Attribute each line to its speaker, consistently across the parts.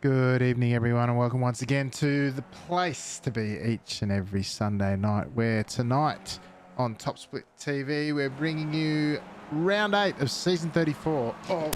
Speaker 1: Good evening, everyone, and welcome once again to the place to be each and every Sunday night, where tonight on Top Split TV, we're bringing you round 8 of season 34 of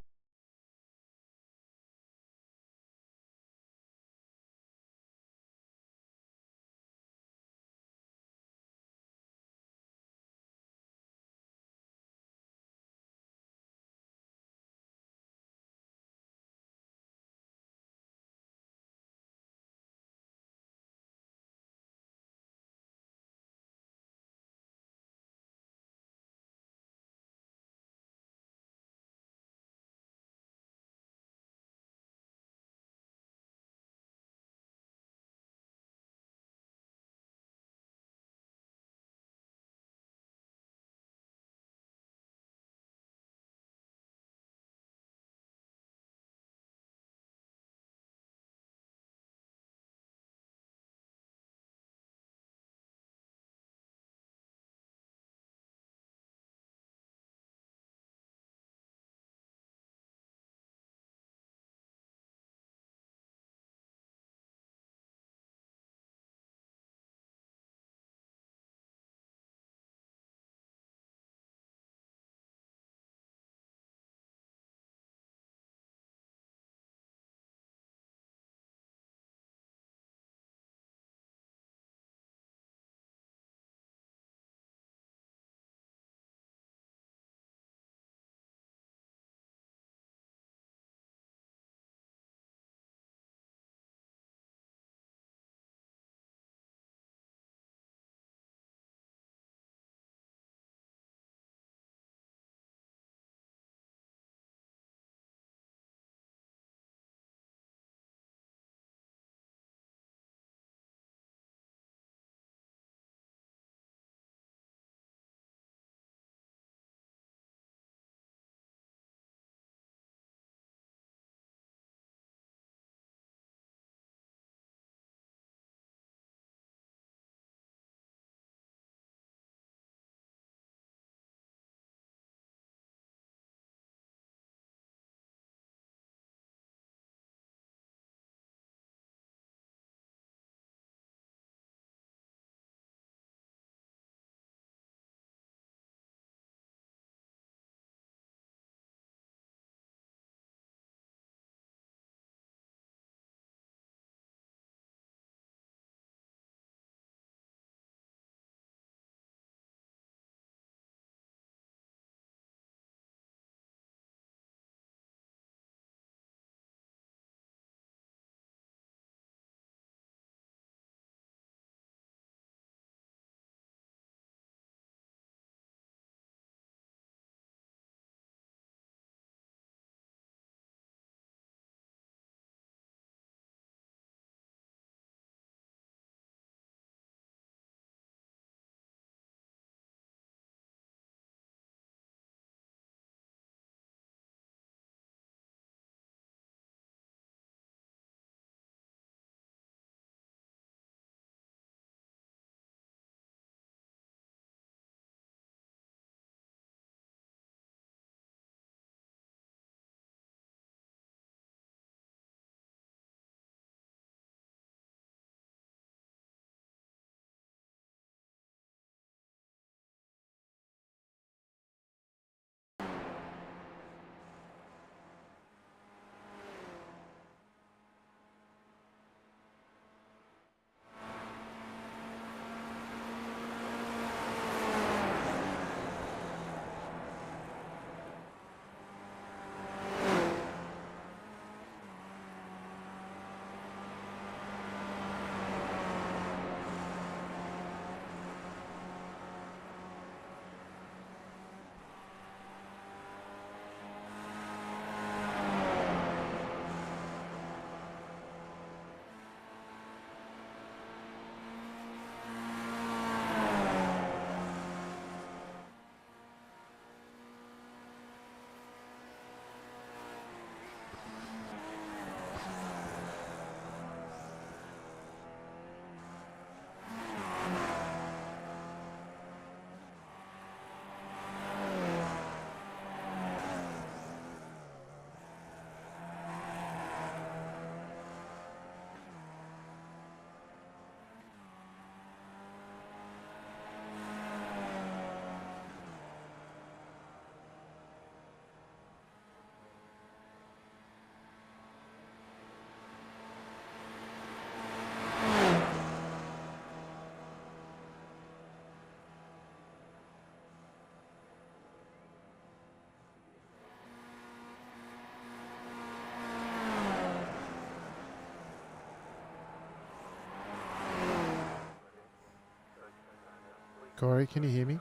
Speaker 1: Corey, can you hear me?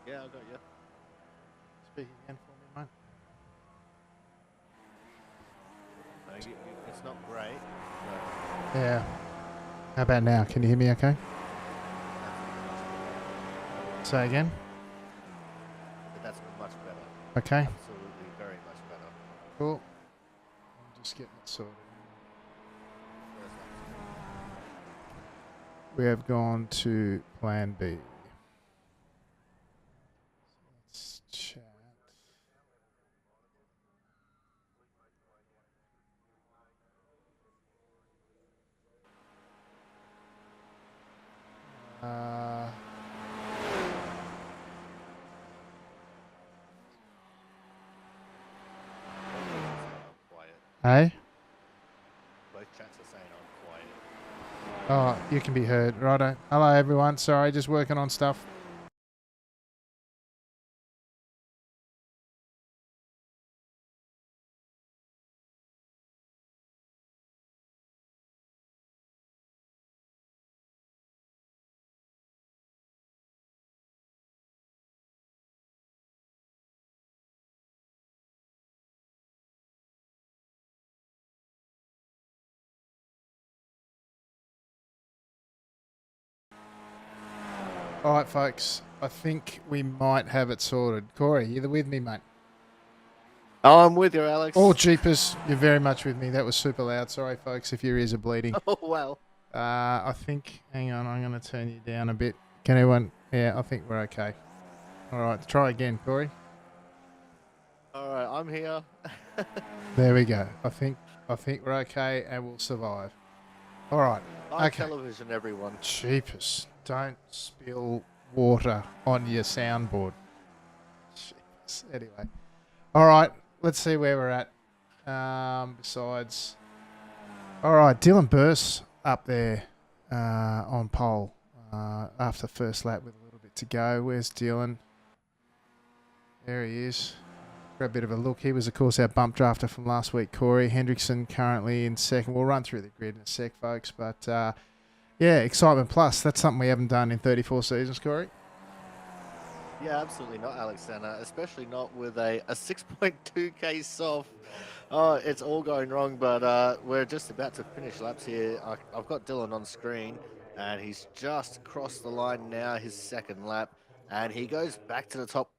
Speaker 2: Yeah, I got you.
Speaker 1: Speak again for me, mate.
Speaker 2: It's not great, but
Speaker 1: Yeah. How about now? Can you hear me okay?
Speaker 2: that's much better.
Speaker 1: Say again.
Speaker 2: That's much better.
Speaker 1: Okay.
Speaker 2: Absolutely, very much better.
Speaker 1: Cool. I'm just getting it sorted.
Speaker 2: First lap's good.
Speaker 1: We have gone to plan B. Let's chat. Uh,
Speaker 2: Quiet.
Speaker 1: hey?
Speaker 2: Both chats are saying I'm quiet.
Speaker 1: Oh, you can be heard. Righto. Hello, everyone. Sorry, just working on stuff. All right, folks. I think we might have it sorted. Corey, you with me, mate?
Speaker 2: Oh, I'm with you, Alex.
Speaker 1: Oh, jeepers. You're very much with me. That was super loud. Sorry, folks, if your ears are bleeding.
Speaker 2: Oh, well.
Speaker 1: I think, hang on, I'm going to turn you down a bit. Can anyone? Yeah, I think we're okay. All right, try again, Corey.
Speaker 2: All right, I'm here.
Speaker 1: There we go. I think we're okay and we'll survive. All right.
Speaker 2: Live
Speaker 1: Okay.
Speaker 2: television, everyone.
Speaker 1: Jeepers. Don't spill water on your soundboard. Jeepers. Anyway. All right. Let's see where we're at. Besides. All right. Dylan Burse up there on pole after first lap with a little bit to go. Where's Dylan? There he is. For a bit of a look. He was, of course, our bump drafter from last week, Corey Hendrickson, currently in second. We'll run through the grid in a sec, folks. But, yeah, excitement plus. That's something we haven't done in 34 seasons, Corey.
Speaker 2: Yeah, absolutely not, Alexander. Especially not with a 6.2k soft. Oh, it's all going wrong, but we're just about to finish laps here. I've got Dylan on screen, and he's just crossed the line now, his second lap, and he goes back to the top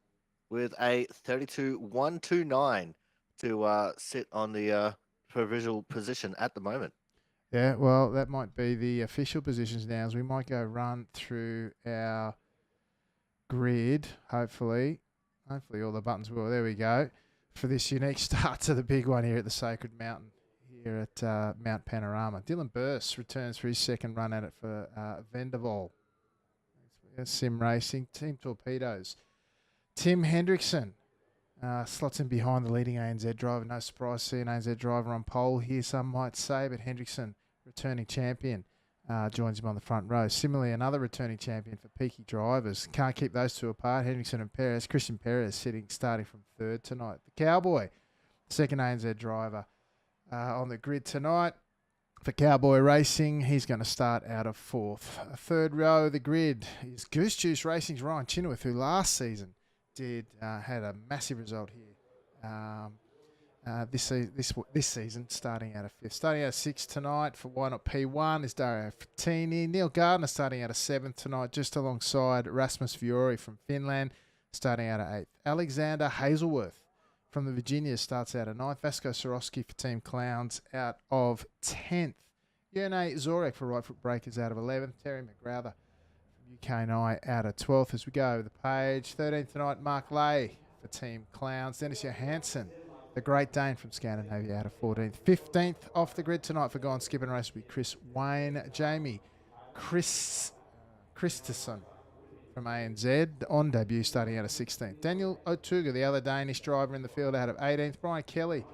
Speaker 2: with a 32.129 to sit on the provisional position at the moment.
Speaker 1: Yeah, well, that might be the official positions now, as we might go run through our grid, hopefully. Hopefully all the buttons will. There we go. For this unique start to the big one here at the Sacred Mountain, here at Mount Panorama. Dylan Burse returns for his second run at it for Vendaval. Sim Racing, Team Torpedoes. Tim Hendrickson slots in behind the leading ANZ driver. No surprise seeing ANZ driver on pole here, some might say, but Hendrickson, returning champion, joins him on the front row. Similarly, another returning champion for peaky drivers. Can't keep those two apart. Hendrickson and Perez. Christian Perez starting from third tonight. The Cowboy, second ANZ driver on the grid tonight. For Cowboy Racing, he's going to start out of fourth. A third row of the grid is Goose Juice Racing's Ryan Chinworth, who last season had a massive result here. This season, starting out of fifth. Starting out of sixth tonight for Why Not P1 is Dario Frattini. Neil Gardner starting out of seventh tonight, just alongside Rasmus Fiore from Finland, starting out of eighth. Alexander Hazelworth from the Virginias starts out of ninth. Vasco Sorosky for Team Clowns out of 10th. Yerne Zorek for Right Foot Breakers out of 11th. Terry McGrather from UK&I out of 12th. As we go over the page, 13th tonight, Mark Lay for Team Clowns. Dennis Johansson, the Great Dane from Scandinavia, out of 14th. 15th off the grid tonight for Gone Skipping Race will be Chris Wayne. Jamie Christensen from ANZ on debut, starting out of 16th. Daniel Otuga, the other Danish driver in the field, out of 18th. Brian Kelly,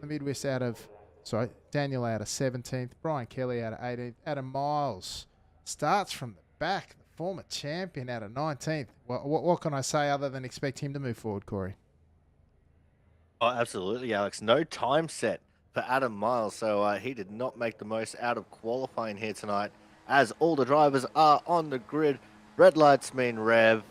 Speaker 1: the Midwest, Daniel out of 17th. Brian Kelly out of 18th. Adam Miles starts from the back, the former champion, out of 19th. What can I say other than expect him to move forward, Corey?
Speaker 2: Oh, absolutely, Alex. No time set for Adam Miles, so he did not make the most out of qualifying here tonight as all the drivers are on the grid. Red lights mean rev,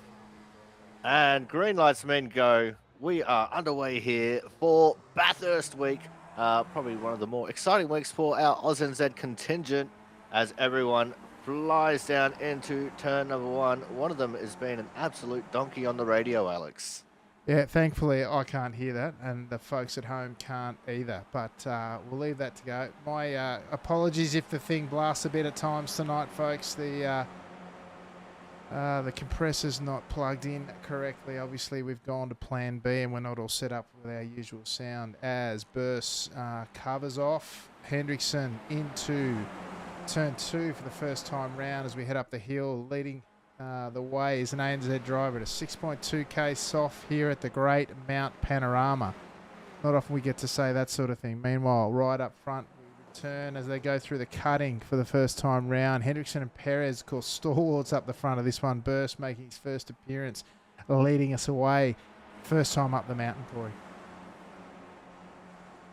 Speaker 2: and green lights mean go. We are underway here for Bathurst week. Probably one of the more exciting weeks for our AusNZ contingent as everyone flies down into turn number one. One of them has been an absolute donkey on the radio, Alex.
Speaker 1: Yeah, thankfully I can't hear that, and the folks at home can't either. But we'll leave that to go. My apologies if the thing blasts a bit at times tonight, folks. The compressor's not plugged in correctly. Obviously, we've gone to Plan B, and we're not all set up with our usual sound. As Burse covers off, Hendrickson into turn 2 for the first time round as we head up the hill, leading the way is an ANZ driver at a 6.2k soft here at the Great Mount Panorama. Not often we get to say that sort of thing. Meanwhile, right up front, we return as they go through the cutting for the first time round. Hendrickson and Perez, of course, stalwarts up the front of this one. Burst making his first appearance, leading us away. First time up the mountain, Corey.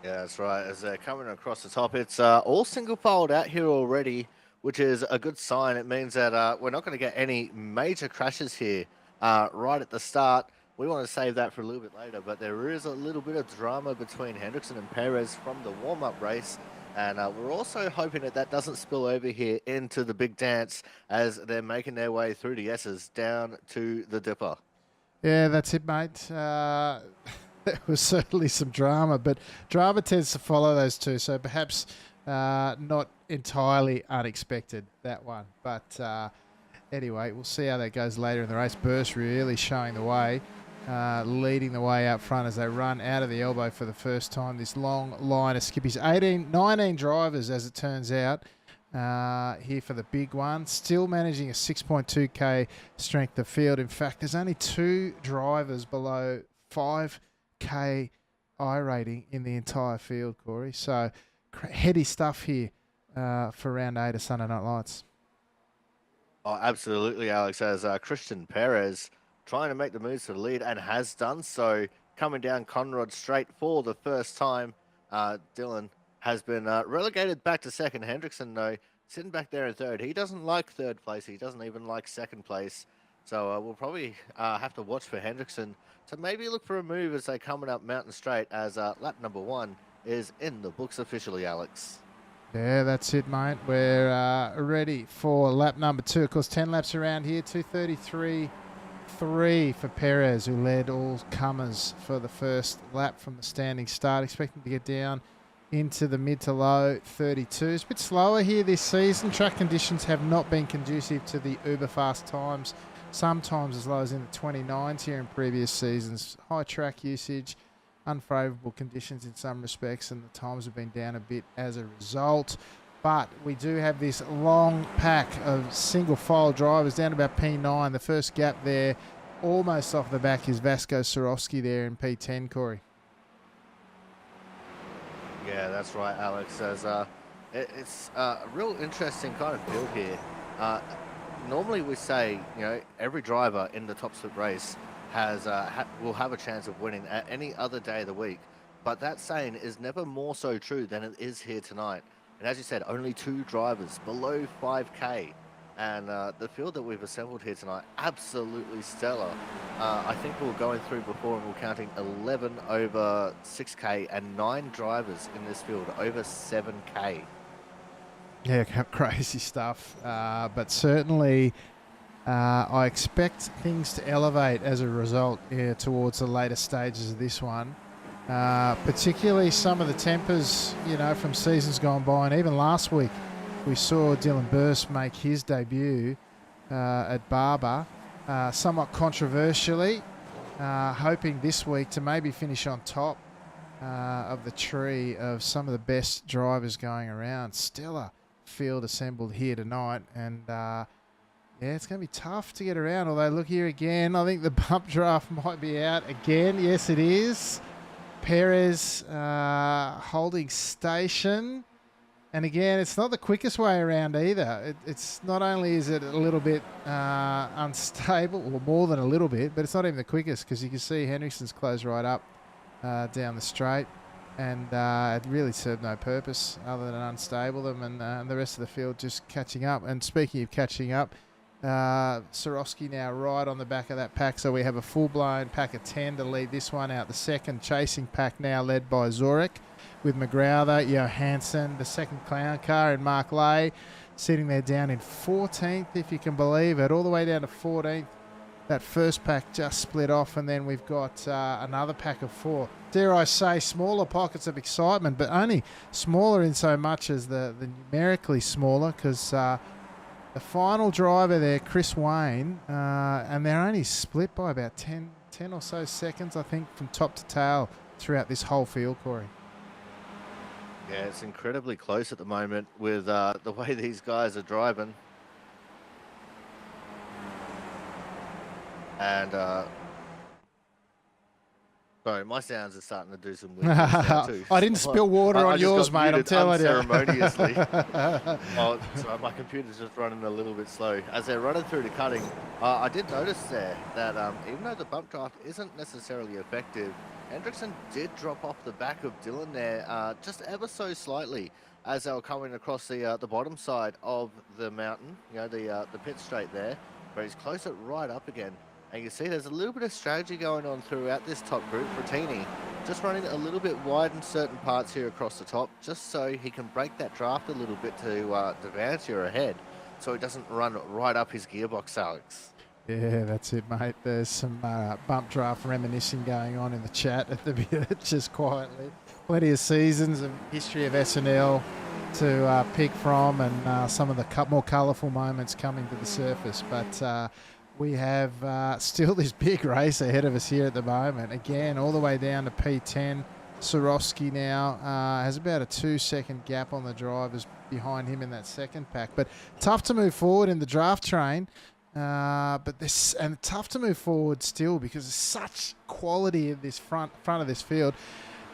Speaker 2: Yeah, that's right. As they're coming across the top, it's all single filed out here already, which is a good sign. It means that we're not going to get any major crashes here right at the start. We want to save that for a little bit later, but there is a little bit of drama between Hendrickson and Perez from the warm-up race. And we're also hoping that that doesn't spill over here into the big dance as they're making their way through the S's down to the Dipper.
Speaker 1: Yeah, that's it, mate. There was certainly some drama, but drama tends to follow those two, so perhaps not entirely unexpected, that one. But anyway, we'll see how that goes later in the race. Burst really showing the way, leading the way out front as they run out of the elbow for the first time. This long line of skippies, 19 drivers as it turns out, here for the big one. Still managing a 6.2k strength of field. In fact, there's only 2 drivers below 5k I rating in the entire field, Corey. So heady stuff here for round 8 of Sunday Night Lights.
Speaker 2: Oh, absolutely, Alex. As Christian Perez trying to make the moves to the lead and has done so, coming down Conrod straight for the first time. Dylan has been relegated back to second. Hendrickson, though, sitting back there in third. He doesn't like third place. He doesn't even like second place. So we'll probably have to watch for Hendrickson to maybe look for a move as they coming up Mountain Straight as lap number 1 is in the books officially, Alex.
Speaker 1: Yeah, that's it, mate. We're ready for lap number 2. Of course, 10 laps around here. 2:33.3 for Perez, who led all comers for the first lap from the standing start. Expecting to get down into the mid to low 32s. A bit slower here this season. Track conditions have not been conducive to the uber fast times. Sometimes as low as in the 29s here in previous seasons. High track usage, unfavourable conditions in some respects, and the times have been down a bit as a result. But we do have this long pack of single file drivers down to about P9. The first gap there, almost off the back, is Vasco Sorowski there in P10, Corey.
Speaker 2: Yeah, that's right, Alex. As it's a real interesting kind of build here. Normally we say, you know, every driver in the top split race has will have a chance of winning at any other day of the week. But that saying is never more so true than it is here tonight. And as you said, only 2 drivers below 5k. And the field that we've assembled here tonight, absolutely stellar. I think we were going through before and we were counting 11 over 6k and 9 drivers in this field over 7k.
Speaker 1: Yeah, crazy stuff. But certainly I expect things to elevate as a result towards the later stages of this one. Particularly some of the tempers, you know, from seasons gone by. And even last week, we saw Dylan Burst make his debut at Barber, somewhat controversially, hoping this week to maybe finish on top of the tree of some of the best drivers going around. Stellar field assembled here tonight, and yeah, it's going to be tough to get around. Although, look here again, I think the bump draft might be out again. Yes, it is. Perez holding station. And again, it's not the quickest way around either. It's not only is it a little bit unstable, or more than a little bit, but it's not even the quickest because you can see Hendrickson's closed right up down the straight. and it really served no purpose other than unstable them, and the rest of the field just catching up. And speaking of catching up, Swarovski now right on the back of that pack, so we have a full-blown pack of 10 to lead this one out. The second chasing pack now led by Zurich with McGrowther, Johansson, the second clown car, and Mark Lay sitting there down in 14th, if you can believe it, all the way down to 14th. That first pack just split off, and then we've got another pack of 4. Dare I say, smaller pockets of excitement, but only smaller in so much as the numerically smaller, because the final driver there, Chris Wayne, and they're only split by about 10 or so seconds, I think, from top to tail throughout this whole field, Corey.
Speaker 2: Yeah, it's incredibly close at the moment with the way these guys are driving. And, sorry, my sounds are starting to do some weird things now too.
Speaker 1: I didn't spill water on yours, mate, I'm telling you.
Speaker 2: Unceremoniously. Oh, sorry, my computer's just running a little bit slow. As they're running through the cutting, I did notice there that even though the bump draft isn't necessarily effective, Hendrickson did drop off the back of Dylan there just ever so slightly as they were coming across the bottom side of the mountain, the pit straight there, where he's close it right up again. And you can see there's a little bit of strategy going on throughout this top group for Tini. Just running a little bit wide in certain parts here across the top, just so he can break that draft a little bit to Devantia ahead, so he doesn't run right up his gearbox, Alex.
Speaker 1: Yeah, that's it, mate. There's some bump draft reminiscing going on in the chat at the minute, just quietly. Plenty of seasons of history of SNL to pick from, and some of the more colourful moments coming to the surface. But we have still this big race ahead of us here at the moment. Again, all the way down to P10. Swarovski now has about a 2-second gap on the drivers behind him in that second pack. But tough to move forward in the draft train. And tough to move forward still because there's such quality in this front of this field.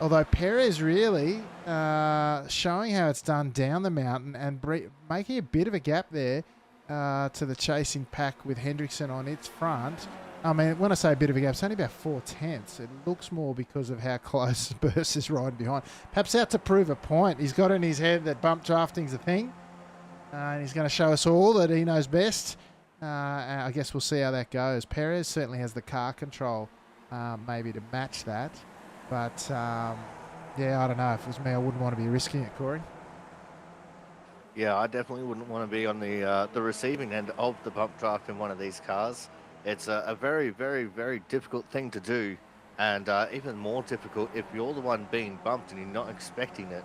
Speaker 1: Although Perez really showing how it's done down the mountain and making a bit of a gap there to the chasing pack with Hendrickson on its front. I mean, when I say a bit of a gap, it's only about 4/10. It looks more because of how close Burst is riding behind. Perhaps out to prove a point. He's got in his head that bump drafting's a thing, and he's going to show us all that he knows best. I guess we'll see how that goes. Perez certainly has the car control maybe to match that. But, yeah, I don't know. If it was me, I wouldn't want to be risking it, Corey.
Speaker 2: Yeah, I definitely wouldn't want to be on the receiving end of the bump draft in one of these cars. It's a very, very, very difficult thing to do, and even more difficult if you're the one being bumped and you're not expecting it.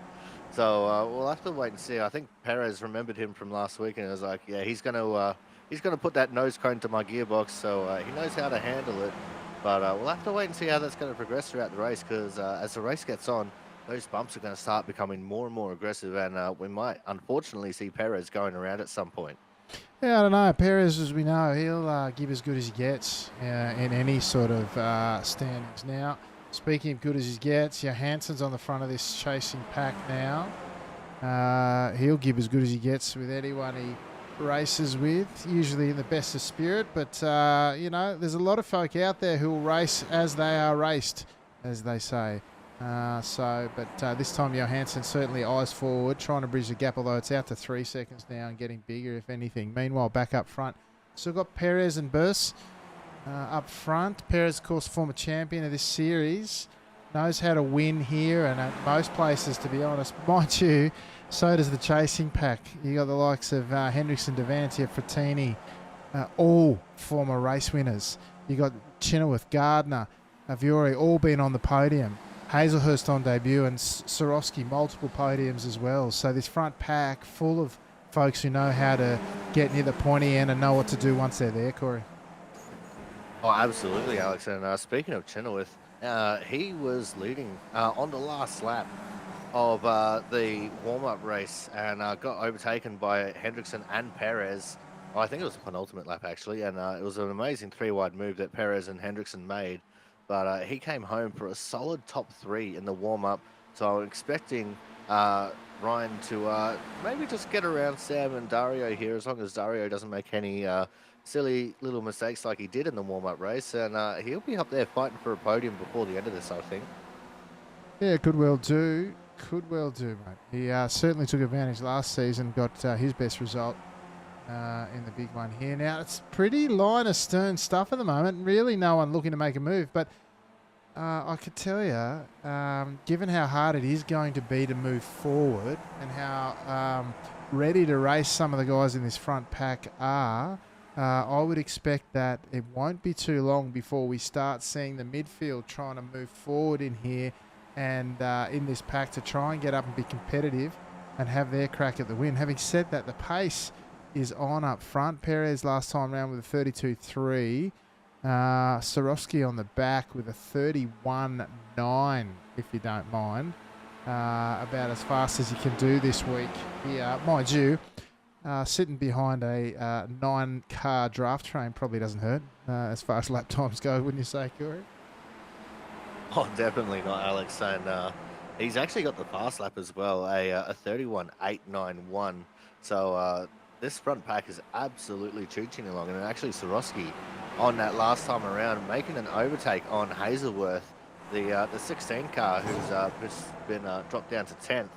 Speaker 2: So we'll have to wait and see. I think Perez remembered him from last week, and it was like, yeah, he's going to put that nose cone to my gearbox, so he knows how to handle it. But we'll have to wait and see how that's going to progress throughout the race, because as the race gets on, those bumps are going to start becoming more and more aggressive, and we might unfortunately see Perez going around at some point.
Speaker 1: Yeah, I don't know. Perez, as we know, he'll give as good as he gets in any sort of standings. Now, speaking of good as he gets, Johansson's on the front of this chasing pack now. He'll give as good as he gets with anyone he races with, usually in the best of spirit. But, there's a lot of folk out there who will race as they are raced, as they say. But this time Johansson certainly eyes forward, trying to bridge the gap, although it's out to 3 seconds now and getting bigger, if anything. Meanwhile, back up front, still got Perez and Burst up front. Perez, of course, former champion of this series, knows how to win here and at most places, to be honest. Mind you, so does the chasing pack. You got the likes of Hendrickson, Devantia, Frattini, all former race winners. You got Chenoweth, Gardner, Aviori, all been on the podium. Hazelhurst on debut, and Swarovski multiple podiums as well. So this front pack full of folks who know how to get near the pointy end and know what to do once they're there, Corey.
Speaker 2: Oh, absolutely, Alex. And speaking of Chenoweth, he was leading on the last lap of the warm-up race and got overtaken by Hendrickson and Perez. I think it was the penultimate lap, actually, and it was an amazing three-wide move that Perez and Hendrickson made. But he came home for a solid top 3 in the warm-up. So I'm expecting Ryan to maybe just get around Sam and Dario here, as long as Dario doesn't make any silly little mistakes like he did in the warm-up race. And he'll be up there fighting for a podium before the end of this, I think.
Speaker 1: Yeah, could well do. Could well do, mate. He certainly took advantage last season, got his best result in the big one here. Now, it's pretty line astern stuff at the moment. Really no one looking to make a move, but I could tell you, given how hard it is going to be to move forward and how ready to race some of the guys in this front pack are, I would expect that it won't be too long before we start seeing the midfield trying to move forward in here and in this pack to try and get up and be competitive and have their crack at the win. Having said that, the pace is on up front. Perez last time round with a 32.3. Sorowski on the back with a 31.9, if you don't mind. About as fast as you can do this week here. Mind you, sitting behind a 9-car draft train probably doesn't hurt as far as lap times go, wouldn't you say, Corey?
Speaker 2: Oh, definitely not, Alex. And he's actually got the fast lap as well, a 31.891. So this front pack is absolutely chooching along. And actually, Sorowski on that last time around, making an overtake on Hazelworth, the 16 car, who's been dropped down to 10th.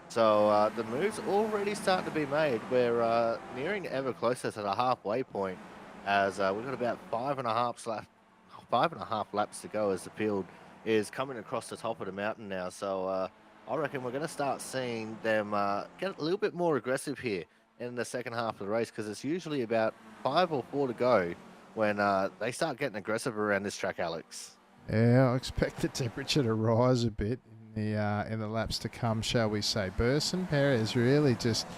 Speaker 2: So the move's already starting to be made. We're nearing ever closer to the halfway point, as we've got about 5.5 laps to go as the field is coming across the top of the mountain now. So I reckon we're going to start seeing them get a little bit more aggressive here in the second half of the race, because it's usually about 5 or 4 to go when they start getting aggressive around this track, Alex.
Speaker 1: Yeah, I expect the temperature to rise a bit in the laps to come, shall we say. Burson Perez really just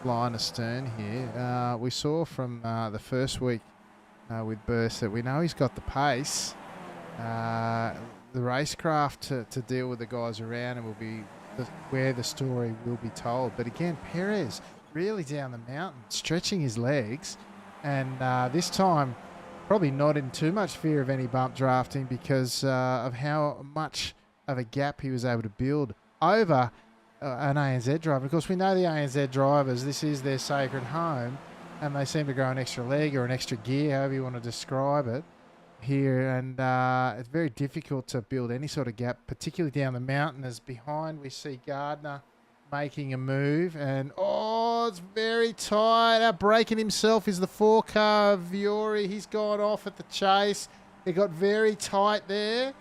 Speaker 1: line astern here. We saw from the first week with Burst that we know he's got the pace, the racecraft to deal with the guys around, and will be where the story will be told. But again, Perez really down the mountain, stretching his legs, and this time probably not in too much fear of any bump drafting because of how much of a gap he was able to build over an ANZ driver. Of course, we know the ANZ drivers, this is their sacred home, and they seem to grow an extra leg or an extra gear, however you want to describe it, here. And it's very difficult to build any sort of gap, particularly down the mountain, as behind we see Gardner making a move, and it's very tight. Outbraking himself is the 4-car of Viore. He's gone off at the chase. It got very tight there.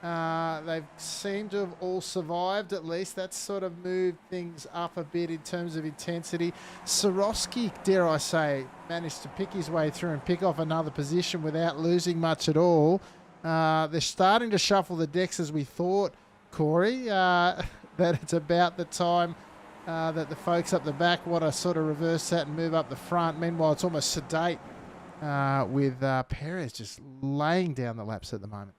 Speaker 1: They seem to have all survived, at least. That's sort of moved things up a bit in terms of intensity. Sorowski, dare I say, managed to pick his way through and pick off another position without losing much at all. They're starting to shuffle the decks as we thought, Corey, that it's about the time that the folks up the back want to sort of reverse that and move up the front. Meanwhile, it's almost sedate with Perez just laying down the laps at the moment.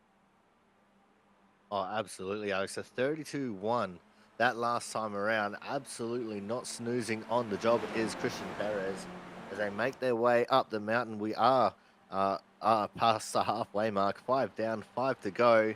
Speaker 2: Oh, absolutely, Alex. A 32-1 that last time around. Absolutely not snoozing on the job is Christian Perez. As they make their way up the mountain, we are past the halfway mark. 5 down, 5 to go.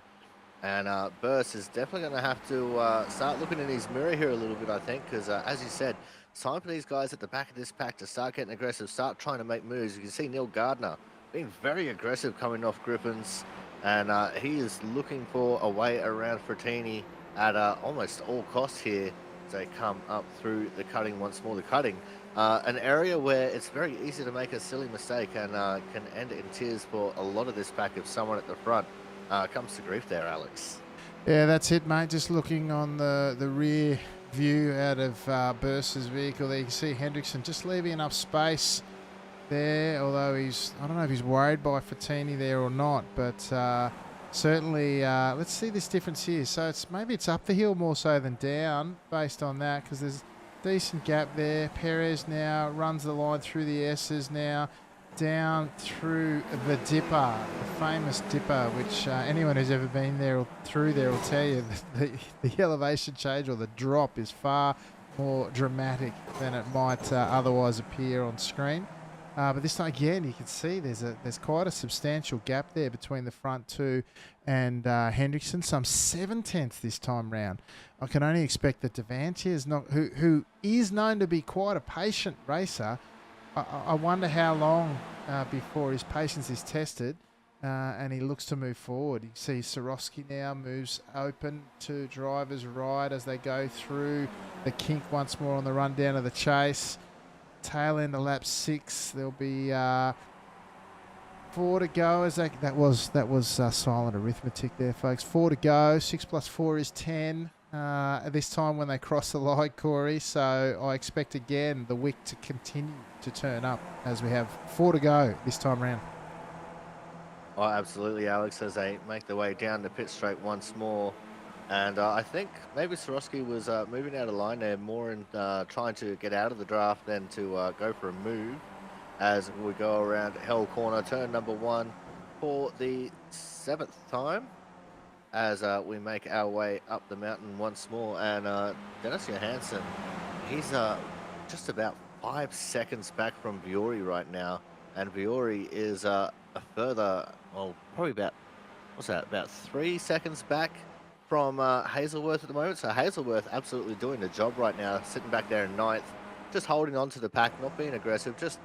Speaker 2: And Burst is definitely going to have to start looking in his mirror here a little bit, I think, because as you said, it's time for these guys at the back of this pack to start getting aggressive, start trying to make moves. You can see Neil Gardner being very aggressive coming off Griffins, and he is looking for a way around Frattini at almost all costs here as they come up through the cutting once more. The cutting, an area where it's very easy to make a silly mistake and can end in tears for a lot of this pack if someone at the front comes to grief there, Alex.
Speaker 1: Yeah, that's it, mate. Just looking on the rear view out of Burst's vehicle there, you can see Hendrickson just leaving enough space there, although I don't know if he's worried by Frattini there or not, but certainly let's see this difference here. So maybe it's up the hill more so than down based on that, because there's a decent gap there. Perez now runs the line through the S's now, down through the Dipper, the famous Dipper, which anyone who's ever been there or through there will tell you that the elevation change or the drop is far more dramatic than it might otherwise appear on screen. But this time again, you can see there's quite a substantial gap there between the front two and Hendrickson, some 7/10 this time round. I can only expect that Devantier is not, who is known to be quite a patient racer. I wonder how long before his patience is tested. and he looks to move forward. You see Sorosky now moves open to drivers right as they go through the kink once more on the run down of the chase. Tail end of lap 6. There'll be 4 to go. As that was silent arithmetic there, folks. 4 to go. 6 plus 4 is 10. At this time when they cross the line, Corey. So I expect again the wick to continue to turn up as we have 4 to go this time round.
Speaker 2: Oh, absolutely, Alex, as they make their way down the pit straight once more. And I think maybe Sorosky was moving out of line there more in trying to get out of the draft than to go for a move as we go around Hell Corner, turn number 1 for the 7th time as we make our way up the mountain once more. And Dennis Johansson, he's just about 5 seconds back from Viore right now. And Viore is a further, well, probably about, what's that, about 3 seconds back from Hazelworth at the moment. So Hazelworth absolutely doing the job right now, sitting back there in 9th, just holding on to the pack, not being aggressive, just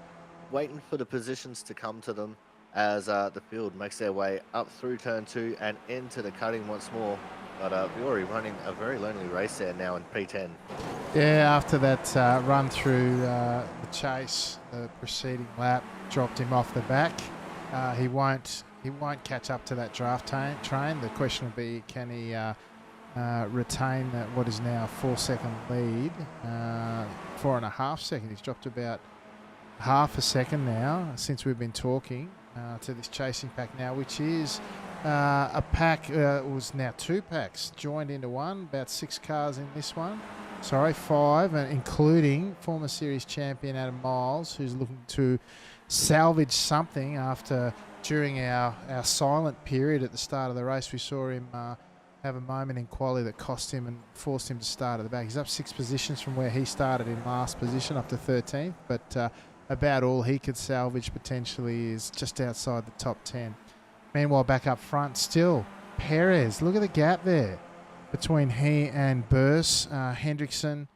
Speaker 2: waiting for the positions to come to them as the field makes their way up through turn 2 and into the cutting once more. But Viore running a very lonely race there now in P10.
Speaker 1: Yeah, after that run through the chase, the preceding lap dropped him off the back. He won't catch up to that draft train. The question will be, can he retain what is now a 4-second lead? 4.5 seconds. He's dropped about half a second now since we've been talking to this chasing pack now, which is a pack. It was now 2 packs joined into one. About 6 cars in this one. Sorry, 5, and including former series champion Adam Miles, who's looking to salvage something after during our silent period at the start of the race. We saw him have a moment in quali that cost him and forced him to start at the back. He's up 6 positions from where he started in last position, up to 13th, but about all he could salvage potentially is just outside the top 10. Meanwhile, back up front still, Perez. Look at the gap there between he and Burse, Hendrickson.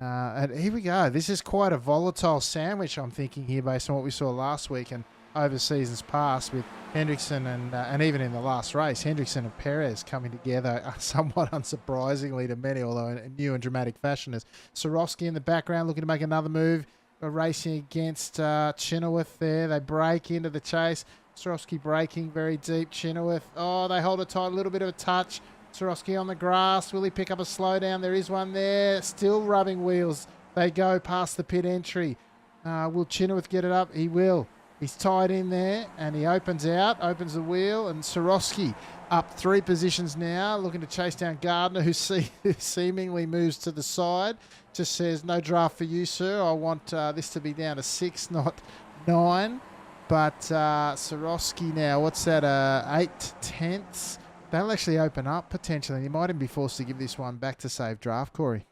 Speaker 1: And here we go. This is quite a volatile sandwich, I'm thinking here, based on what we saw last week and over seasons past with Hendrickson and even in the last race, Hendrickson and Perez coming together somewhat unsurprisingly to many, although in a new and dramatic fashion. As Sorosky in the background looking to make another move, racing against Chenoweth there. They break into the chase. Sorosky braking very deep. Chenoweth, they hold it tight, a little bit of a touch. Sorosky on the grass. Will he pick up a slowdown? There is one there. Still rubbing wheels. They go past the pit entry. Will Chenoweth get it up? He will. He's tied in there and he opens the wheel, and Sorosky up 3 positions now, looking to chase down Gardner, who seemingly moves to the side. Just says, no draft for you, sir. I want this to be down to 6, not 9. But Sorosky now, what's that, 8/10? That'll actually open up potentially. You might even be forced to give this one back to save draft, Corey.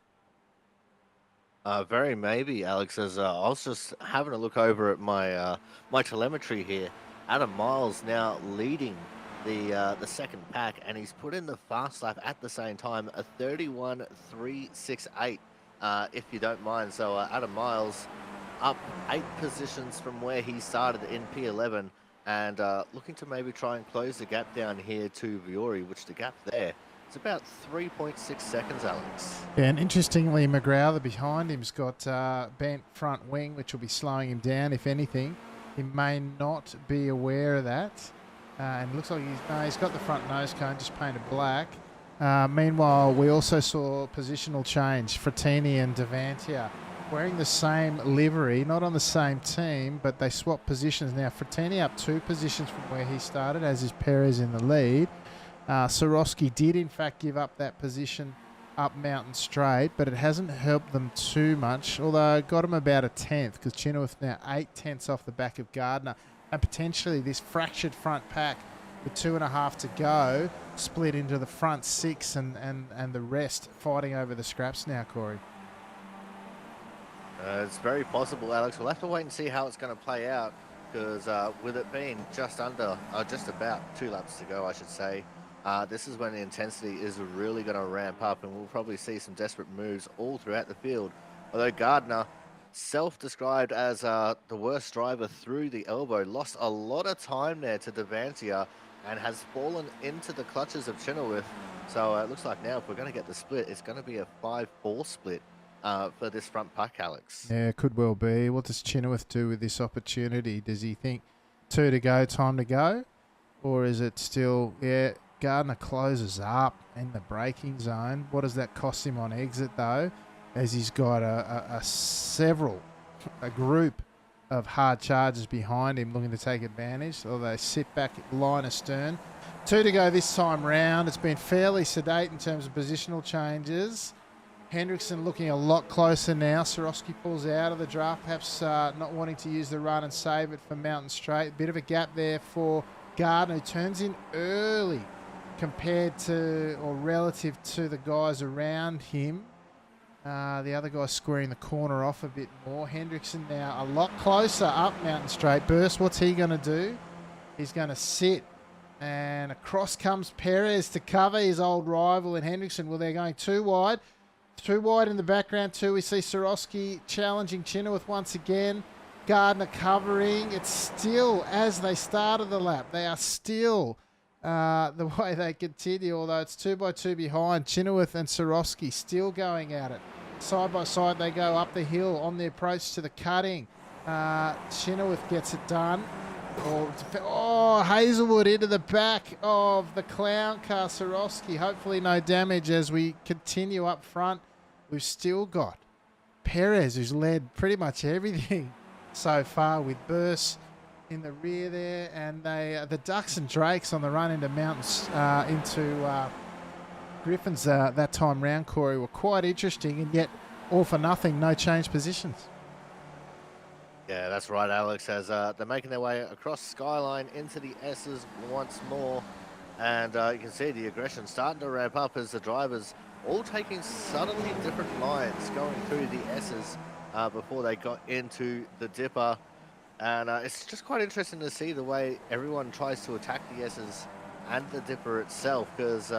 Speaker 2: Very maybe, Alex. As I was just having a look over at my my telemetry here. Adam Miles now leading the second pack, and he's put in the fast lap at the same time, a 31.368, if you don't mind. So Adam Miles up 8 positions from where he started in P11. And looking to maybe try and close the gap down here to Viore, which the gap there is about 3.6 seconds, Alex.
Speaker 1: Yeah, and interestingly, McGrath behind him's got bent front wing, which will be slowing him down, if anything. He may not be aware of that. And it looks like he's got the front nose cone just painted black. Meanwhile, we also saw positional change. Frattini and Devantia wearing the same livery, not on the same team, but they swap positions now. Frattini up 2 positions from where he started, as is Perez in the lead. Sorosky did, in fact, give up that position up Mountain Straight, but it hasn't helped them too much, although it got him about a 10th, because Chenoweth now 8/10 off the back of Gardner. And potentially this fractured front pack with 2.5 to go, split into the front 6 and the rest fighting over the scraps now, Corey.
Speaker 2: It's very possible, Alex. We'll have to wait and see how it's going to play out, because with it being just about 2 laps to go, I should say, this is when the intensity is really going to ramp up, and we'll probably see some desperate moves all throughout the field. Although Gardner self-described as the worst driver through the elbow, lost a lot of time there to Devantia and has fallen into the clutches of Chenoweth. So it looks like now if we're going to get the split, it's going to be a 5-4 split for this front pack, Alex.
Speaker 1: Yeah, could well be. What does Chenoweth do with this opportunity? Does he think 2 to go, time to go? Or is it still, yeah, Gardner closes up in the braking zone. What does that cost him on exit, though? As he's got a group of hard chargers behind him looking to take advantage. Or they sit back line astern. 2 to go this time round. It's been fairly sedate in terms of positional changes. Hendrickson looking a lot closer now. Swarovski pulls out of the draft, perhaps not wanting to use the run and save it for Mountain Straight. Bit of a gap there for Gardner, who turns in early compared to or relative to the guys around him. The other guy squaring the corner off a bit more. Hendrickson now a lot closer up Mountain Straight. Burst, what's he going to do? He's going to sit. And across comes Perez to cover his old rival in Hendrickson. Well, they're going too wide. Too wide in the background too. We see Swarovski challenging Chenoweth once again. Gardner covering. It's still as they started the lap. They are still the way they continue, although it's 2 by 2 behind. Chenoweth and Swarovski still going at it. Side by side they go up the hill on the approach to the cutting. Chenoweth gets it done. Oh, Hazelwood into the back of the clown car, Swarovski. Hopefully no damage as we continue up front. We've still got Perez, who's led pretty much everything so far, with Burst in the rear there. And the Ducks and Drakes on the run into Mountains, into Griffins that time round, Corey, were quite interesting, and yet all for nothing, no change positions.
Speaker 2: Yeah, that's right, Alex, as they're making their way across Skyline into the S's once more. And you can see the aggression starting to ramp up as the drivers all taking subtly different lines going through the S's before they got into the Dipper. And it's just quite interesting to see the way everyone tries to attack the S's and the Dipper itself, because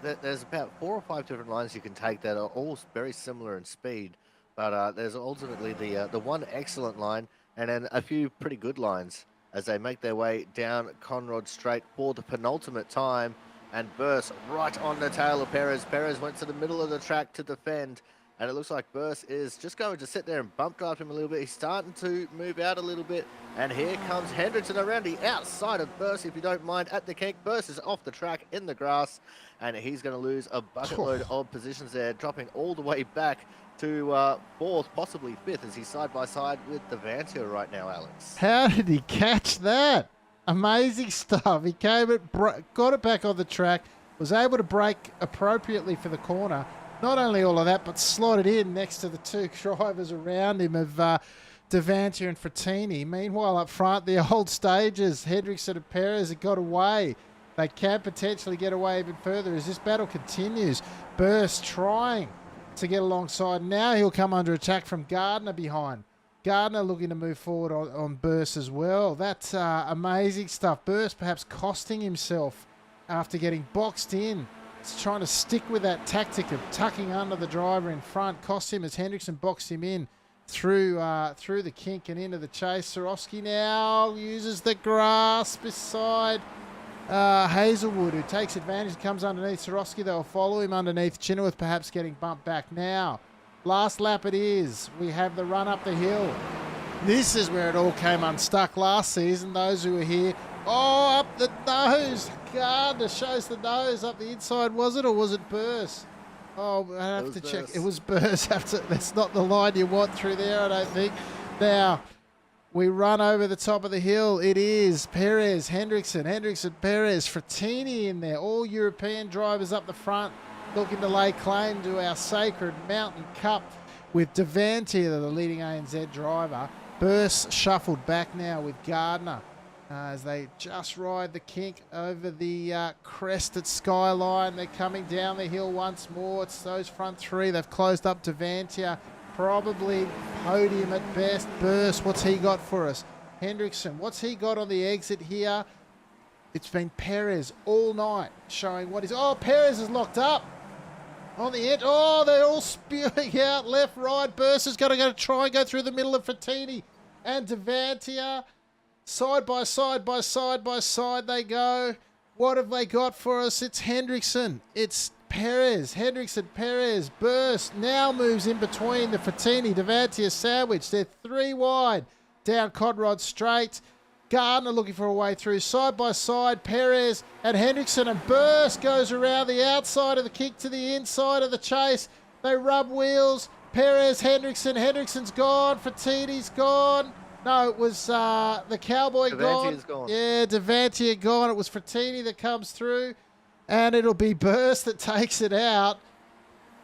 Speaker 2: there's about 4 or 5 different lines you can take that are all very similar in speed. But there's ultimately the one excellent line and then a few pretty good lines as they make their way down Conrod Straight for the penultimate time. And Burst right on the tail of Perez. Perez went to the middle of the track to defend. And it looks like Burst is just going to sit there and bump drive him a little bit. He's starting to move out a little bit. And here comes Hendrickson around the outside of Burst, if you don't mind, at the kink. Burst is off the track in the grass. And he's going to lose a bucket load of positions there, dropping all the way back to 4th, possibly 5th, as he's side by side with Devantia right now, Alex.
Speaker 1: How did he catch that? Amazing stuff. He came it, got it back on the track, was able to brake appropriately for the corner. Not only all of that, but slotted in next to the 2 drivers around him of Devantia and Frattini. Meanwhile, up front, the old stages, Hendrickson and Perez have got away. They can potentially get away even further as this battle continues. Burst trying to get alongside. Now he'll come under attack from Gardner behind. Gardner looking to move forward on Burst as well. That's amazing stuff. Burst perhaps costing himself after getting boxed in. It's trying to stick with that tactic of tucking under the driver in front. Cost him as Hendrickson boxed him in through the kink and into the chase. Swarovski now uses the grass beside Hazelwood, who takes advantage, comes underneath. Swarovski, they'll follow him underneath. Chenoweth perhaps getting bumped back now. Last lap it is. We have the run up the hill. This is where it all came unstuck last season. Those who were here. Oh, up the nose. Gardner shows the nose up the inside. Was it, or was it Burst? Oh, I have to check. It was Burst. That's not the line you want through there, I don't think. Now, we run over the top of the hill. It is Perez, Hendrickson, Perez, Frattini in there. All European drivers up the front looking to lay claim to our sacred Mountain Cup, with Devantia, the leading ANZ driver. Burst shuffled back now with Gardner as they just ride the kink over the crest at Skyline. They're coming down the hill once more. It's those front 3. They've closed up Devantia. Probably podium at best. Burst, what's he got for us? Hendrickson, what's he got on the exit here? It's been Perez all night showing what is... Oh, Perez is locked up. On the edge. Oh, they're all spewing out left, right. Burst is going to try and go through the middle of Frattini and Devantia. Side by side by side by side they go. What have they got for us? It's Hendrickson. It's Perez. Hendrickson, Perez, Burst now moves in between the Frattini, Devantia sandwich. They're three wide. Down Conrod straight. Gardner looking for a way through. Side by side, Perez and Hendrickson, and Burst goes around the outside of the kick to the inside of the chase. They rub wheels. Perez, Hendrickson. Hendrickson's gone. Frattini's gone. No, it was the Cowboy
Speaker 2: Devantia's
Speaker 1: gone.
Speaker 2: gone.
Speaker 1: Yeah, Devantia gone. It was Frattini that comes through, and it'll be Burst that takes it out.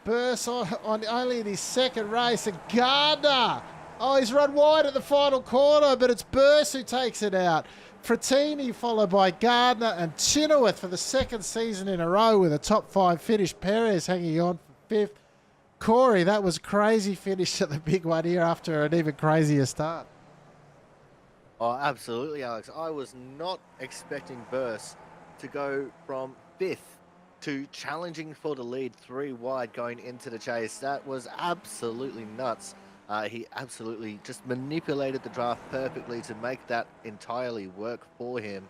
Speaker 1: Burst on only in his second race, and Gardner. Oh, he's run wide at the final corner, but it's Burst who takes it out. Frattini followed by Gardner and Chenoweth for the second season in a row with a top five finish. Perez hanging on for fifth. Corey, that was a crazy finish at the big one here after an even crazier start.
Speaker 2: Oh, absolutely, Alex. I was not expecting Burst to go from fifth to challenging for the lead three wide going into the chase. That was absolutely nuts. He absolutely just manipulated the draft perfectly to make that entirely work for him.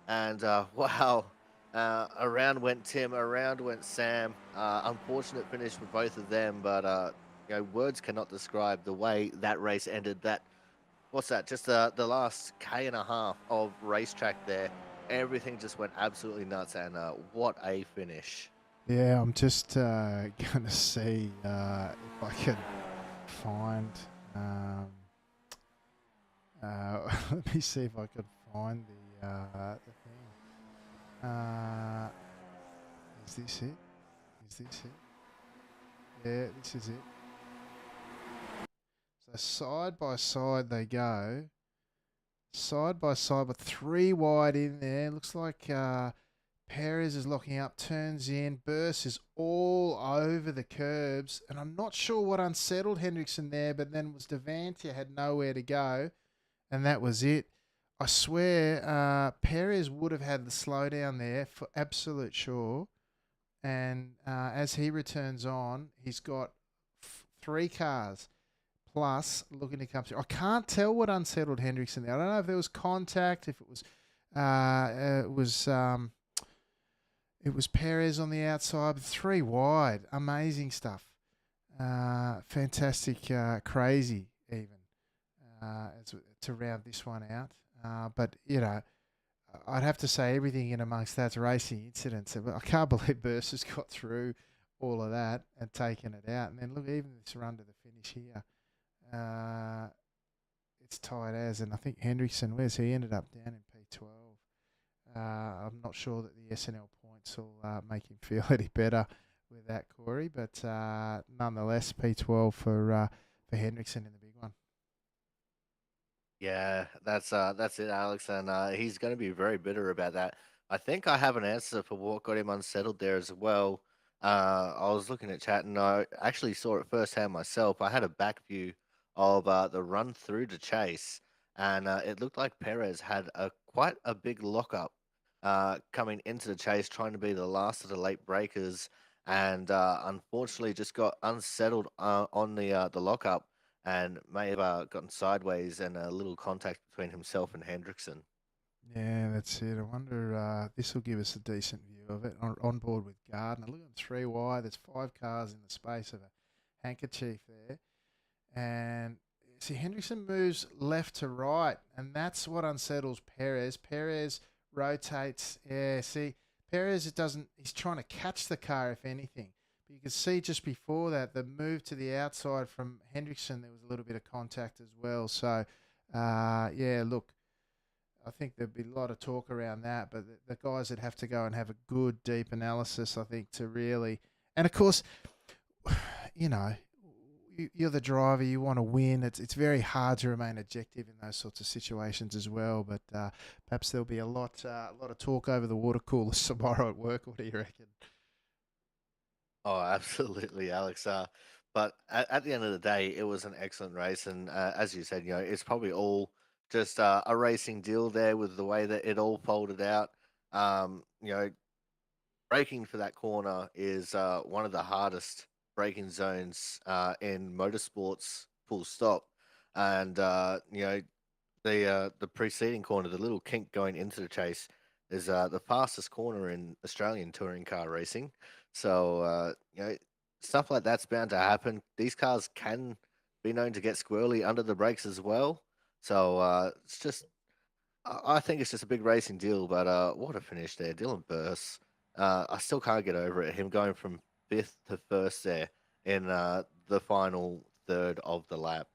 Speaker 2: And wow, around went Tim, around went Sam. Unfortunate finish for both of them, but words cannot describe the way that race ended. That what's that? Just the last K and a half of racetrack there. Everything just went absolutely nuts, and what a finish!
Speaker 1: Yeah, I'm just going to see if I can find. Let me see if I can find the thing. Is this it? Is this it? Yeah, this is it. So side by side they go. Side by side with three wide in there. Looks like Perez is locking up, turns in. Burst is all over the curbs. And I'm not sure what unsettled Hendrickson there, but then was Devantia had nowhere to go. And that was it. I swear Perez would have had the slowdown there for absolute sure. And as he returns on, he's got three cars plus looking to come through. I can't tell what unsettled Hendrickson there. I don't know if there was contact, if it was it was Perez on the outside, but three wide. Amazing stuff. Fantastic, crazy even to round this one out. But I'd have to say everything in amongst that's racing incidents. I can't believe Burst has got through all of that and taken it out. And then look, even this run to the finish here. It's tight as, and I think Hendrickson, where's he ended up down in P12. I'm not sure that the SNL points will make him feel any better with that, Corey, but nonetheless, P12 for Hendrickson in the big one.
Speaker 2: Yeah, that's it, Alex, and he's going to be very bitter about that. I think I have an answer for what got him unsettled there as well. I was looking at chat and I actually saw it firsthand myself. I had a back view of the run through the chase, and it looked like Perez had quite a big lockup coming into the chase, trying to be the last of the late breakers, and unfortunately just got unsettled on the lockup and may have gotten sideways and a little contact between himself and Hendrickson.
Speaker 1: Yeah, that's it. I wonder this will give us a decent view of it on board with Gardner. Look at them three wide. There's five cars in the space of a handkerchief there. And see, Hendrickson moves left to right, and that's what unsettles Perez. Perez rotates. Yeah, see, Perez he's trying to catch the car, if anything. But you can see just before that, the move to the outside from Hendrickson, there was a little bit of contact as well. So, yeah, look, I think there'd be a lot of talk around that, but the guys that have to go and have a good, deep analysis, I think, to really, and of course, you're the driver, you want to win. It's very hard to remain objective in those sorts of situations as well. But perhaps there'll be a lot of talk over the water coolers tomorrow at work. What do you reckon?
Speaker 2: Oh, absolutely, Alex. But at the end of the day, it was an excellent race, and as you said, it's probably all just a racing deal there with the way that it all folded out. braking for that corner is one of the hardest braking zones in motorsports, full stop. And the preceding corner, the little kink going into the chase, is the fastest corner in Australian touring car racing. So stuff like that's bound to happen. These cars can be known to get squirrely under the brakes as well. So it's just I think it's just a big racing deal, but what a finish there, Dylan Burse. I still can't get over it. Him going from fifth to first there in the final third of the lap.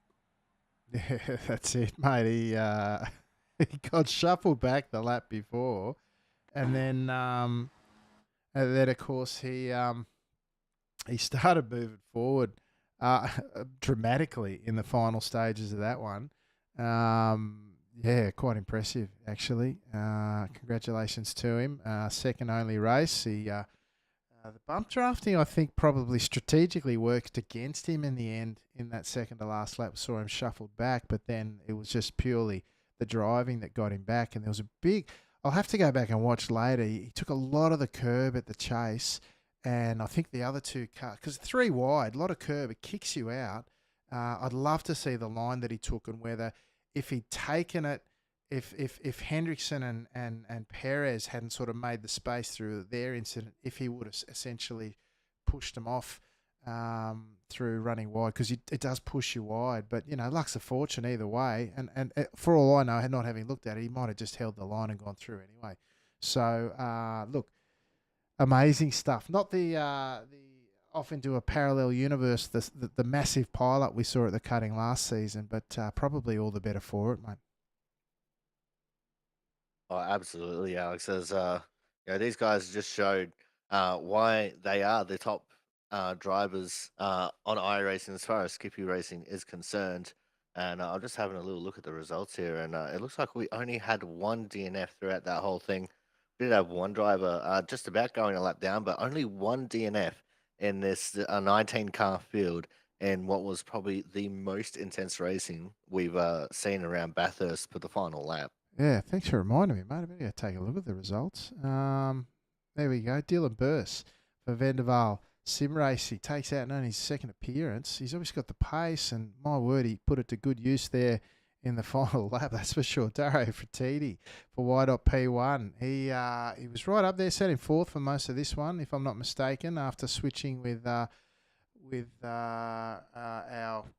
Speaker 1: Yeah, that's it, mate. He got shuffled back the lap before, and then of course he started moving forward uh, dramatically in the final stages of that one. Yeah, quite impressive actually. Congratulations to him. Second only race. The bump drafting, I think, probably strategically worked against him in the end. In that second to last lap, saw him shuffled back, but then it was just purely the driving that got him back. And there was a big. I'll have to go back and watch later. He took a lot of the curb at the chase, and I think the other two cars, because three wide, a lot of curb, it kicks you out. I'd love to see the line that he took and whether if he'd taken it if Hendrickson and Perez hadn't sort of made the space through their incident, if he would have essentially pushed them off through running wide, because it does push you wide. But, luck's a fortune either way. And for all I know, not having looked at it, he might have just held the line and gone through anyway. So, look, amazing stuff. Not the off into a parallel universe, the massive pile-up we saw at the cutting last season, but probably all the better for it, mate.
Speaker 2: Oh, absolutely, Alex. As these guys just showed why they are the top drivers on iRacing as far as Skippy racing is concerned. And I'm just having a little look at the results here, and it looks like we only had one DNF throughout that whole thing. We did have one driver just about going a lap down, but only one DNF in this 19 car field in what was probably the most intense racing we've seen around Bathurst for the final lap.
Speaker 1: Yeah, thanks for reminding me, mate. I better go take a look at the results. There we go. Dylan Burse for Vendaval Sim Race. He takes out on his second appearance. He's obviously got the pace, and my word, he put it to good use there in the final lap. That's for sure. Dario Frattini for Y.P1. He was right up there, set him fourth for most of this one, if I'm not mistaken, after switching with our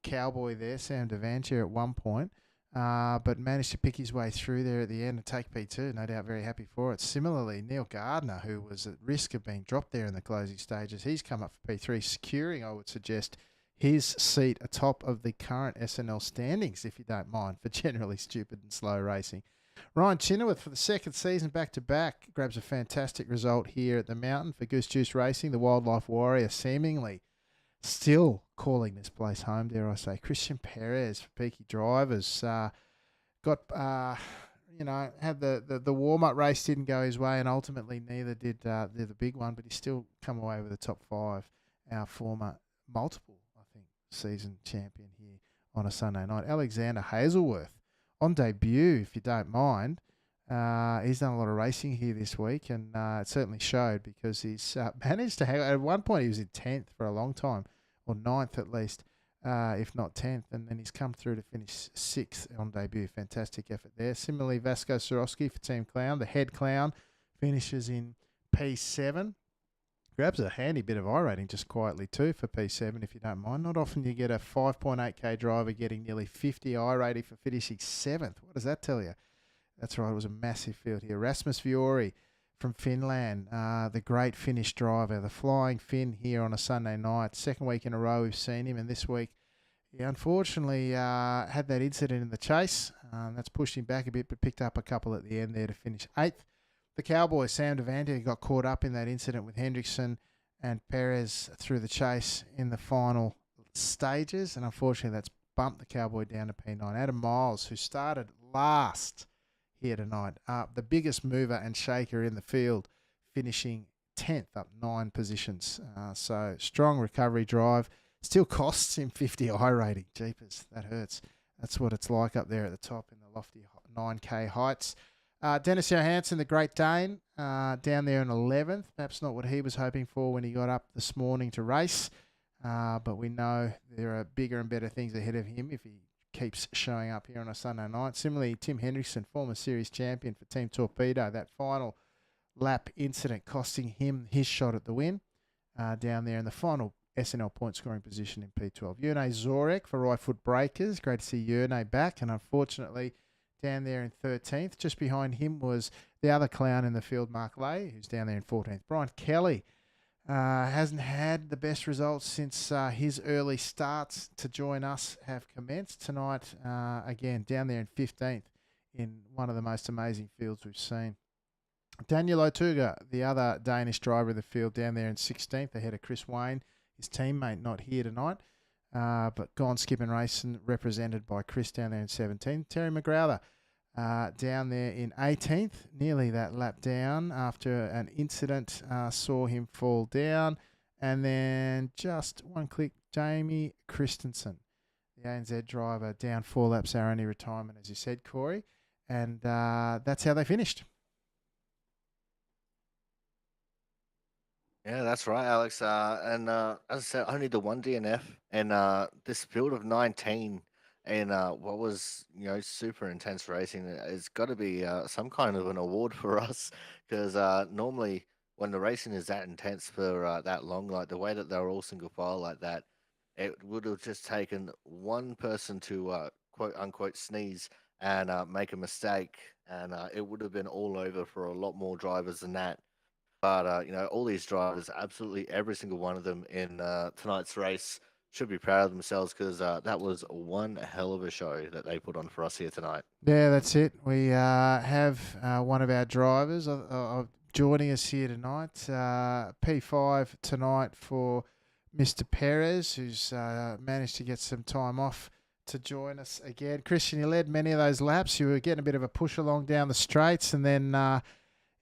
Speaker 1: cowboy there, Sam Devantier, at one point. But managed to pick his way through there at the end and take P2. No doubt very happy for it. Similarly, Neil Gardner, who was at risk of being dropped there in the closing stages, he's come up for P3, securing, I would suggest, his seat atop of the current SNL standings, if you don't mind, for generally stupid and slow racing. Ryan Chinnerworth, for the second season back-to-back, grabs a fantastic result here at the Mountain for Goose Juice Racing. The Wildlife Warrior seemingly still calling this place home, dare I say. Christian Perez for Peaky Drivers had the warm-up race didn't go his way, and ultimately neither did the big one, but he still come away with the top five. Our former multiple, I think, season champion here on a Sunday night. Alexander Hazelworth on debut, if you don't mind. He's done a lot of racing here this week, and it certainly showed, because he's managed to hang. At one point, he was in 10th for a long time, or 9th at least, if not 10th, and then he's come through to finish 6th on debut. Fantastic effort there. Similarly, Vasco Sorosky for Team Clown, the head clown, finishes in P7. Grabs a handy bit of I rating just quietly too for P7, if you don't mind. Not often you get a 5.8k driver getting nearly 50 I rating for finishing 7th. What does that tell you? That's right, it was a massive field here. Rasmus Fiori from Finland, the great Finnish driver, the flying Finn here on a Sunday night. Second week in a row we've seen him, and this week he unfortunately had that incident in the chase. That's pushed him back a bit, but picked up a couple at the end there to finish 8th. The Cowboy, Sam Devantier, got caught up in that incident with Hendrickson and Perez through the chase in the final stages, and unfortunately that's bumped the Cowboy down to P9. Adam Miles, who started last here tonight, the biggest mover and shaker in the field, finishing 10th, up 9 positions. So strong recovery drive. Still costs him 50 I rating. Jeepers, that hurts. That's what it's like up there at the top in the lofty 9K heights. Dennis Johansson, the Great Dane, down there in 11th. Perhaps not what he was hoping for when he got up this morning to race. But we know there are bigger and better things ahead of him if he keeps showing up here on a Sunday night. Similarly, Tim Hendrickson, former series champion for Team Torpedo, that final lap incident costing him his shot at the win down there in the final SNL point scoring position in P12. Yurne Zorek for Right Foot Breakers. Great to see Yurne back, and unfortunately down there in 13th. Just behind him was the other clown in the field, Mark Lay, who's down there in 14th. Brian Kelly hasn't had the best results since his early starts to join us have commenced. Tonight, again, down there in 15th in one of the most amazing fields we've seen. Daniel Otuga, the other Danish driver of the field, down there in 16th ahead of Chris Wayne, his teammate, not here tonight, but gone skipping racing, represented by Chris down there in 17th. Terry McGrowther down there in 18th, nearly that lap down after an incident saw him fall down. And then just one click, Jamie Christensen, the ANZ driver, down 4 laps, our only retirement, as you said, Corey. And that's how they finished.
Speaker 2: Yeah, that's right, Alex. And as I said, only the one DNF and this field of 19 and what was super intense racing. It's got to be some kind of an award for us because normally when the racing is that intense for that long, like the way that they're all single file like that, it would have just taken one person to quote unquote sneeze and make a mistake, and it would have been all over for a lot more drivers than that. But all these drivers, absolutely every single one of them in tonight's race, should be proud of themselves because that was one hell of a show that they put on for us here tonight.
Speaker 1: Yeah, that's it. We have one of our drivers joining us here tonight. P5 tonight for Mr. Perez, who's managed to get some time off to join us again. Christian, you led many of those laps. You were getting a bit of a push along down the straights, and then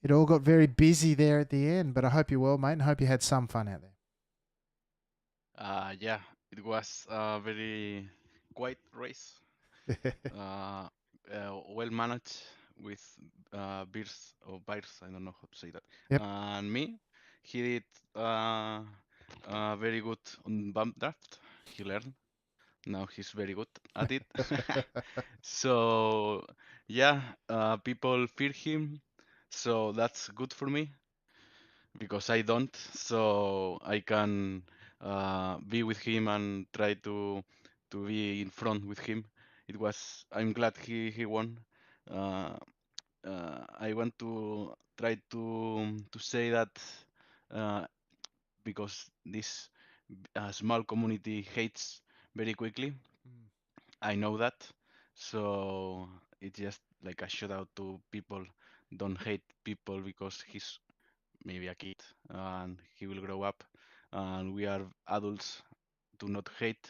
Speaker 1: it all got very busy there at the end. But I hope you're well, mate, and hope you had some fun out there.
Speaker 3: Yeah, it was a very quiet race. Well managed with beers or beers. I don't know how to say that.
Speaker 1: Yep.
Speaker 3: And me, he did very good on bump draft. He learned. Now he's very good at it. So yeah, people fear him. So that's good for me because I don't. So I can be with him and try to be in front with him. It was. I'm glad he won. Uh, I want to try to say that uh, because this small community hates very quickly. I know that. So it's just like a shout out to people. Don't hate people because he's maybe a kid and he will grow up and we are adults, do not hate.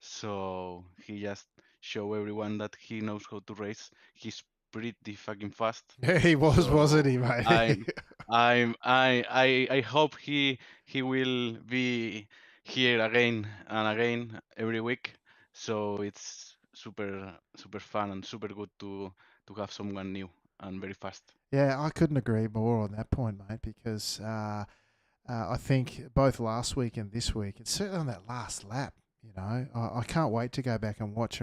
Speaker 3: So he just show everyone that he knows how to race. He's pretty fucking fast.
Speaker 1: Yeah, he was, wasn't
Speaker 3: So
Speaker 1: he, mate?
Speaker 3: I hope he will be here again and again every week. So it's super fun and super good to have someone new and very fast.
Speaker 1: Yeah, I couldn't agree more on that point, mate, because I think both last week and this week, it's certainly on that last lap, I can't wait to go back and watch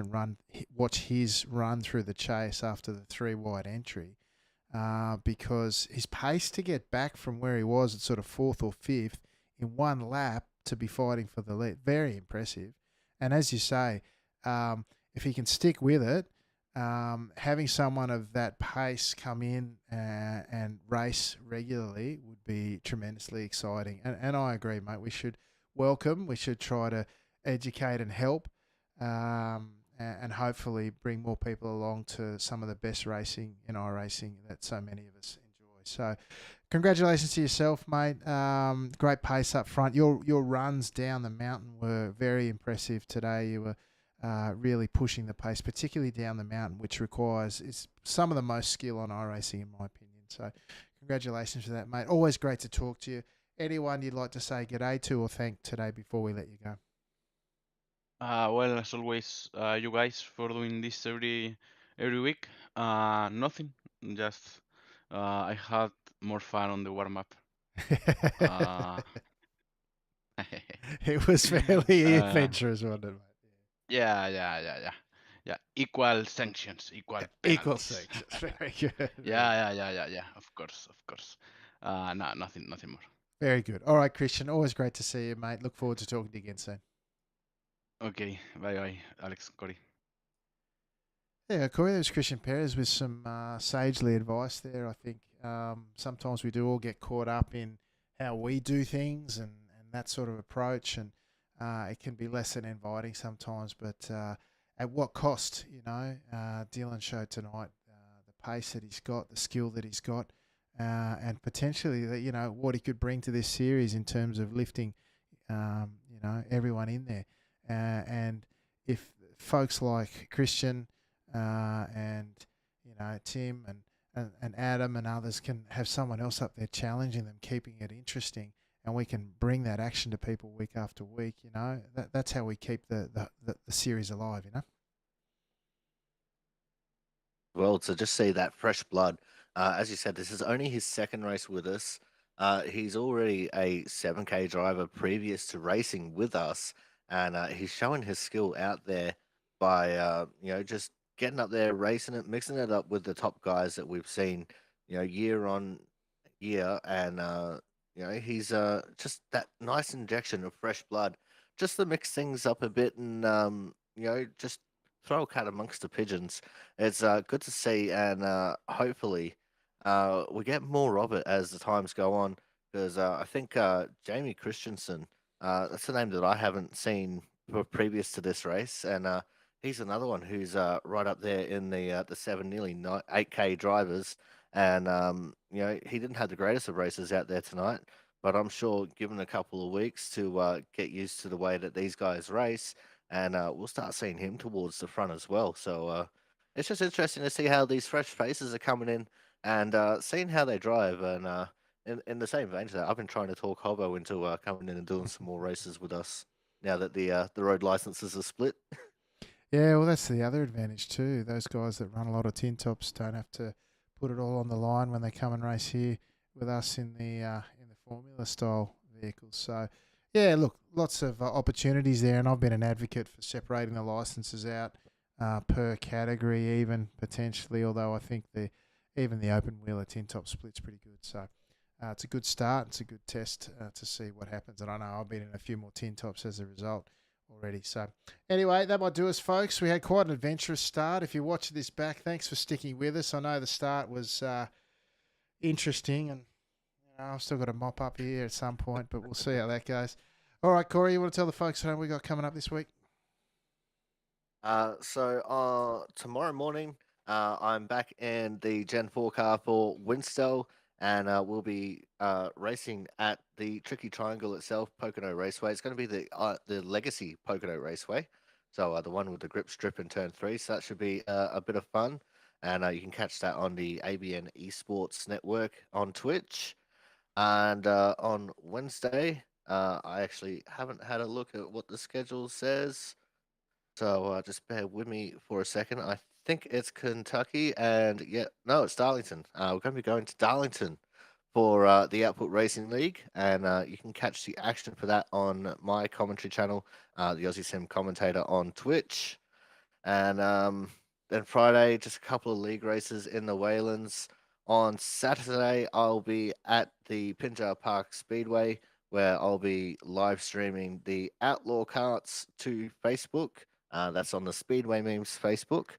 Speaker 1: his run through the chase after the 3 wide entry, because his pace to get back from where he was at sort of 4th or 5th in one lap to be fighting for the lead, very impressive. And as you say, if he can stick with it, having someone of that pace come in and race regularly would be tremendously exciting. And I agree, mate. We should try to educate and help, and hopefully bring more people along to some of the best racing in iRacing that so many of us enjoy. So congratulations to yourself, mate. Great pace up front. Your runs down the mountain were very impressive today. You were really pushing the pace, particularly down the mountain, which requires some of the most skill on iRacing, in my opinion. So congratulations for that, mate. Always great to talk to you. Anyone you'd like to say g'day to or thank today before we let you go?
Speaker 3: Well, as always, you guys for doing this every week. Nothing, Just I had more fun on the warm up. Uh,
Speaker 1: It was fairly
Speaker 3: uh,
Speaker 1: adventurous, wasn't it, mate?
Speaker 3: yeah. Yeah, equal sanctions, equal
Speaker 1: Equal
Speaker 3: penalties.
Speaker 1: sections. Very good. Very,
Speaker 3: Yeah. Of course. No, nothing more.
Speaker 1: very good. All right, Christian. Always great to see you, mate. Look forward to talking to you again soon.
Speaker 3: Okay, bye, Alex, Cory.
Speaker 1: Yeah, Corey, there's Christian Perez with some sagely advice there. I think sometimes we do all get caught up in how we do things and that sort of approach, and it can be less than inviting sometimes. But at what cost? Dylan showed tonight the pace that he's got, the skill that he's got, and potentially what he could bring to this series in terms of lifting, everyone in there. And if folks like Christian and Tim and Adam and others can have someone else up there challenging them, keeping it interesting, and we can bring that action to people week after week. That's how we keep the series alive.
Speaker 2: Well, to just see that fresh blood, as you said, this is only his second race with us. He's already a 7K driver previous to racing with us, and he's showing his skill out there by just getting up there, racing it, mixing it up with the top guys that we've seen, year on year, and he's just that nice injection of fresh blood, just to mix things up a bit and just throw a cat amongst the pigeons. It's good to see, and hopefully, we get more of it as the times go on. Because I think Jamie Christensen, that's a name that I haven't seen previous to this race, and he's another one who's right up there in the 8K drivers. And he didn't have the greatest of races out there tonight, but I'm sure given a couple of weeks to get used to the way that these guys race, and we'll start seeing him towards the front as well. So it's just interesting to see how these fresh faces are coming in and seeing how they drive. And in the same vein to that, I've been trying to talk Hobo into coming in and doing some more races with us now that the road licenses are split.
Speaker 1: Yeah, well, that's the other advantage too. Those guys that run a lot of tin tops don't have to put it all on the line when they come and race here with us in the Formula style vehicles. So, yeah, look, lots of opportunities there, and I've been an advocate for separating the licenses out per category, even potentially. Although I think even the open wheeler tin top split's pretty good. So. It's a good start. It's a good test to see what happens. And I know I've been in a few more tin tops as a result already. So anyway, that might do us, folks. We had quite an adventurous start. If you're watching this back, thanks for sticking with us. I know the start was interesting, and I've still got to mop up here at some point, but we'll see how that goes. All right, Corey, you want to tell the folks what we got coming up this week?
Speaker 2: So tomorrow morning, I'm back in the Gen 4 car for Winstall, and we'll be racing at the Tricky Triangle itself, Pocono Raceway. It's going to be the Legacy Pocono Raceway, so the one with the grip strip in Turn 3. So that should be a bit of fun, and you can catch that on the ABN Esports Network on Twitch. And on Wednesday, I actually haven't had a look at what the schedule says. So just bear with me for a second. I think it's Kentucky, and no, it's Darlington. We're going to be going to Darlington for the Output Racing League, and you can catch the action for that on my commentary channel, the Aussie Sim Commentator on Twitch. And then Friday, just a couple of league races in the Waylands. On Saturday, I'll be at the Pinjar Park Speedway, where I'll be live streaming the Outlaw Carts to Facebook. That's on the Speedway Memes Facebook,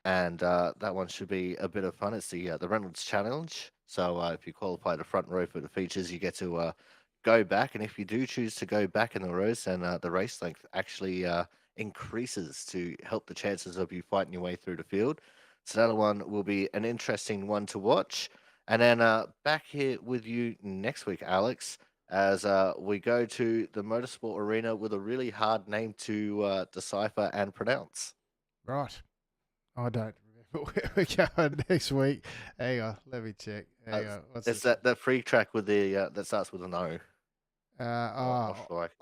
Speaker 2: and that one should be a bit of fun. It's the Reynolds Challenge. So if you qualify the front row for the features, you get to go back, and if you do choose to go back in the rows, then the race length actually increases to help the chances of you fighting your way through the field. So that one will be an interesting one to watch. And then back here with you next week, Alex, as we go to the Motorsport Arena with a really hard name to decipher and pronounce.
Speaker 1: Right. I don't remember where we're going next week. Hang on, let me check. Hang on. What's
Speaker 2: It's
Speaker 1: this?
Speaker 2: that free track with the that starts with an O.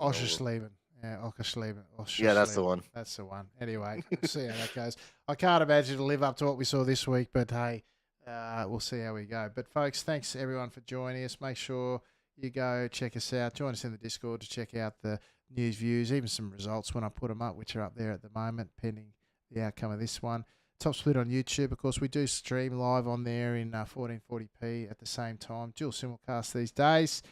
Speaker 1: Oschersleben. Yeah, Oschersleben.
Speaker 2: Yeah, that's the one.
Speaker 1: That's the one. Anyway, we'll see how that goes. I can't imagine it'll live up to what we saw this week, but hey, We'll see how we go. But folks, thanks everyone for joining us. Make sure you go check us out. Join us in the Discord to check out the news, views, even some results when I put them up, which are up there at the moment, pending the outcome of this one. Top Split on YouTube, of course, we do stream live on there in 1440p at the same time. Dual simulcast these days.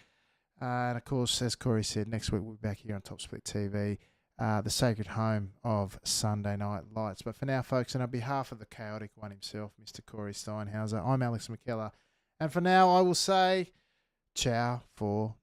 Speaker 1: And of course, as Corey said, next week we'll be back here on Top Split TV, the sacred home of Sunday Night Lights. But for now, folks, and on behalf of the chaotic one himself, Mr. Corey Steinhauser, I'm Alex McKellar. And for now, I will say ciao for